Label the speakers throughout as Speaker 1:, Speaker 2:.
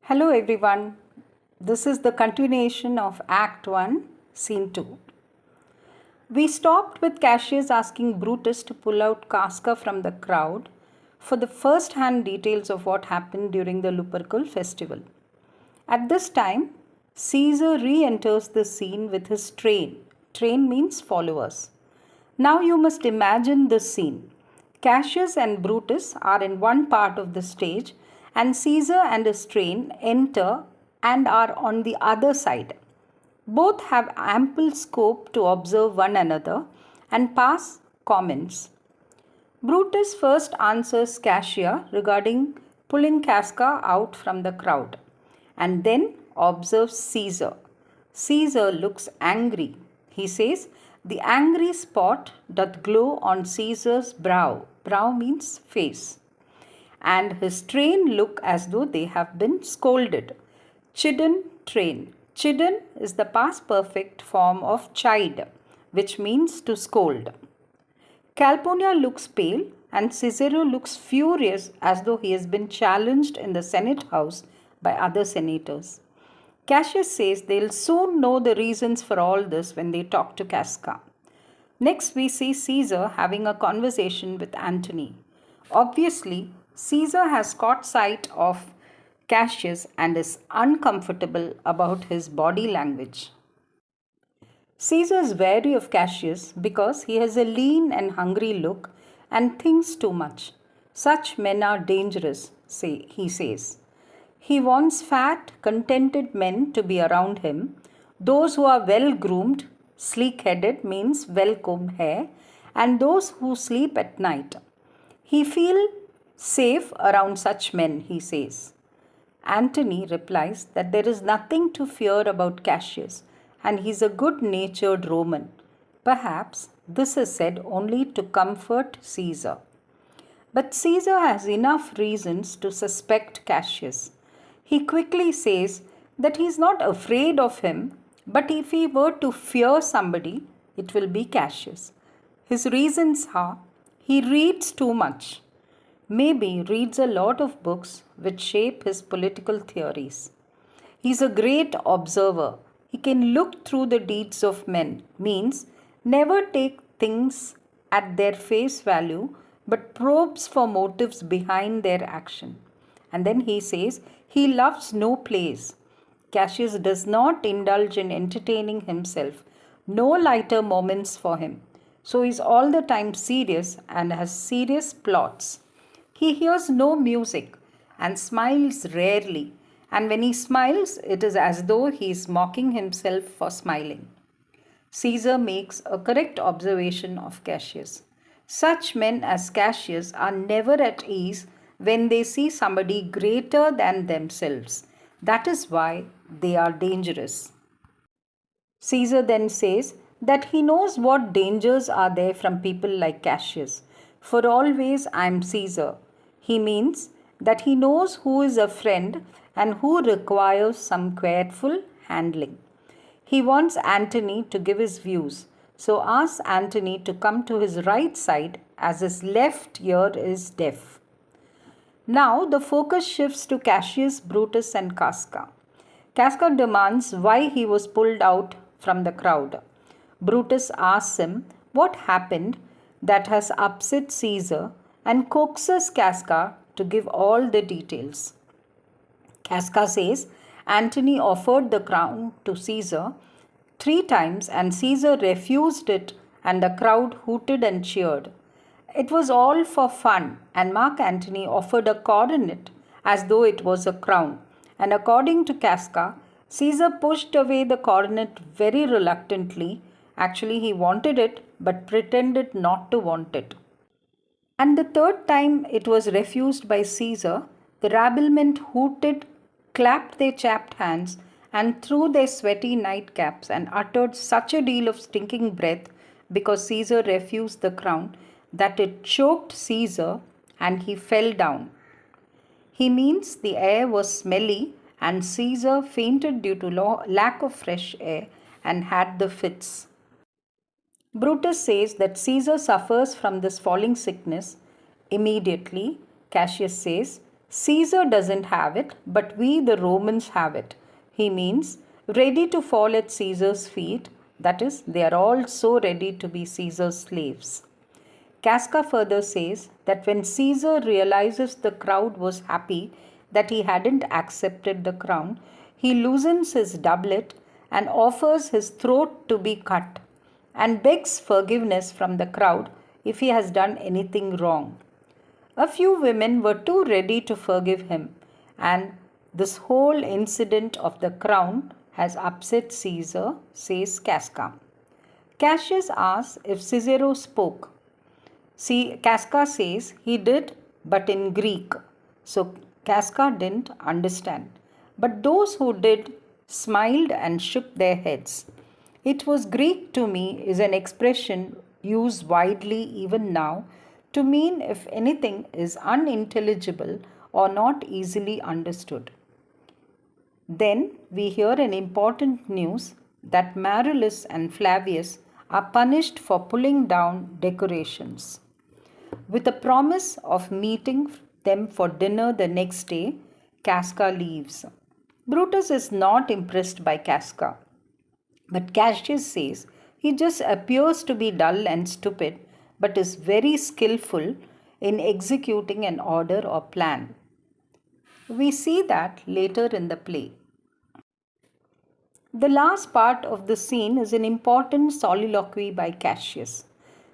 Speaker 1: Hello everyone. This is the continuation of Act 1, Scene 2. We stopped with Cassius asking Brutus to pull out Casca from the crowd for the first-hand details of what happened during the Lupercal festival. At this time, Caesar re-enters the scene with his train. Train means followers. Now you must imagine this scene. Cassius and Brutus are in one part of the stage and Caesar and his train enter and are on the other side. Both have ample scope to observe one another and pass comments. Brutus first answers Cassius regarding pulling Casca out from the crowd and then observes Caesar. Caesar looks angry. He says, "The angry spot doth glow on Caesar's brow." Brow means face. And his train look as though they have been scolded. Chidden train. Chidden is the past perfect form of chide, which means to scold. Calpurnia looks pale and Cicero looks furious as though he has been challenged in the Senate House by other senators. Cassius says they'll soon know the reasons for all this when they talk to Casca. Next we see Caesar having a conversation with Antony. Obviously, Caesar has caught sight of Cassius and is uncomfortable about his body language. Caesar is wary of Cassius because he has a lean and hungry look and thinks too much. Such men are dangerous, he says. He wants fat, contented men to be around him, those who are well groomed, sleek-headed means well-combed hair, and those who sleep at night. He feels safe around such men, he says. Antony replies that there is nothing to fear about Cassius and he is a good-natured Roman. Perhaps this is said only to comfort Caesar. But Caesar has enough reasons to suspect Cassius. He quickly says that he is not afraid of him, but if he were to fear somebody, it will be Cassius. His reasons are, he reads too much. Maybe reads a lot of books which shape his political theories. He is a great observer. He can look through the deeds of men, means never take things at their face value, but probes for motives behind their action. And then he says, he loves no plays. Cassius does not indulge in entertaining himself. No lighter moments for him. So he is all the time serious and has serious plots. He hears no music and smiles rarely, and when he smiles, it is as though he is mocking himself for smiling. Caesar makes a correct observation of Cassius. Such men as Cassius are never at ease when they see somebody greater than themselves. That is why they are dangerous. Caesar then says that he knows what dangers are there from people like Cassius. For always I am Caesar. He means that he knows who is a friend and who requires some careful handling. He wants Antony to give his views, so asks Antony to come to his right side as his left ear is deaf. Now the focus shifts to Cassius, Brutus and Casca. Casca demands why he was pulled out from the crowd. Brutus asks him what happened that has upset Caesar and coaxes Casca to give all the details. Casca says Antony offered the crown to Caesar 3 times and Caesar refused it and the crowd hooted and cheered. It was all for fun and Mark Antony offered a coronet as though it was a crown, and according to Casca, Caesar pushed away the coronet very reluctantly. Actually, he wanted it but pretended not to want it. And the 3rd time it was refused by Caesar, the rabblement hooted, clapped their chapped hands, and threw their sweaty nightcaps and uttered such a deal of stinking breath because Caesar refused the crown that it choked Caesar and he fell down. He means the air was smelly and Caesar fainted due to lack of fresh air and had the fits. Brutus says that Caesar suffers from this falling sickness immediately. Cassius says Caesar doesn't have it, but we, the Romans, have it. He means ready to fall at Caesar's feet. That is, they are all so ready to be Caesar's slaves. Casca further says that when Caesar realizes the crowd was happy that he hadn't accepted the crown, he loosens his doublet and offers his throat to be cut and begs forgiveness from the crowd if he has done anything wrong. A few women were too ready to forgive him, and this whole incident of the crown has upset Caesar, says Casca. Cassius asks if Cicero spoke. Casca says he did, but in Greek. So Casca didn't understand. But those who did smiled and shook their heads. It was Greek to me is an expression used widely even now to mean if anything is unintelligible or not easily understood. Then we hear an important news that Marullus and Flavius are punished for pulling down decorations. With a promise of meeting them for dinner the next day, Casca leaves. Brutus is not impressed by Casca, but Cassius says he just appears to be dull and stupid, but is very skillful in executing an order or plan. We see that later in the play. The last part of the scene is an important soliloquy by Cassius.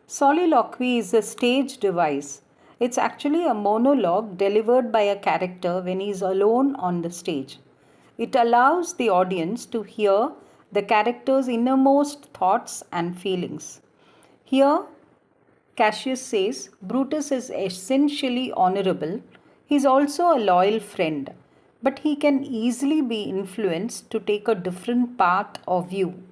Speaker 1: Soliloquy is a stage device. It's actually a monologue delivered by a character when he is alone on the stage. It allows the audience to hear the character's innermost thoughts and feelings. Here, Cassius says Brutus is essentially honorable. He is also a loyal friend, but he can easily be influenced to take a different path or view.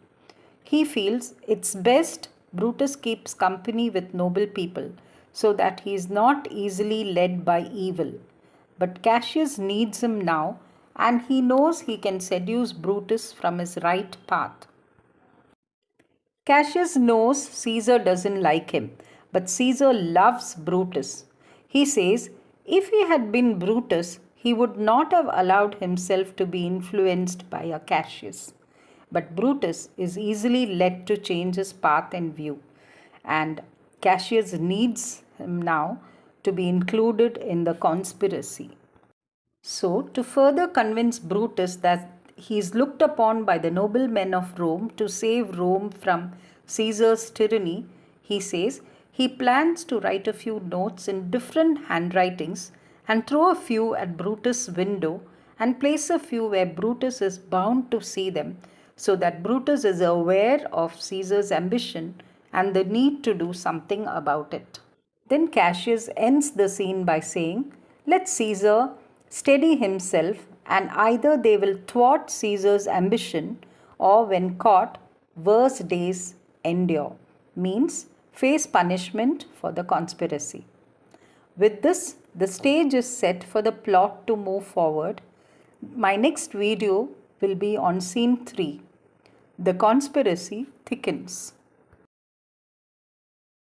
Speaker 1: He feels it's best Brutus keeps company with noble people so that he is not easily led by evil. But Cassius needs him now, and he knows he can seduce Brutus from his right path. Cassius knows Caesar doesn't like him, but Caesar loves Brutus. He says if he had been Brutus, he would not have allowed himself to be influenced by a Cassius. But Brutus is easily led to change his path and view, and Cassius needs him now to be included in the conspiracy. So, to further convince Brutus that he is looked upon by the noble men of Rome to save Rome from Caesar's tyranny, he says he plans to write a few notes in different handwritings and throw a few at Brutus' window and place a few where Brutus is bound to see them, so that Brutus is aware of Caesar's ambition and the need to do something about it. Then Cassius ends the scene by saying, let Caesar steady himself, and either they will thwart Caesar's ambition or when caught, worse days endure. Means face punishment for the conspiracy. With this, the stage is set for the plot to move forward. My next video will be on scene 3. The conspiracy thickens.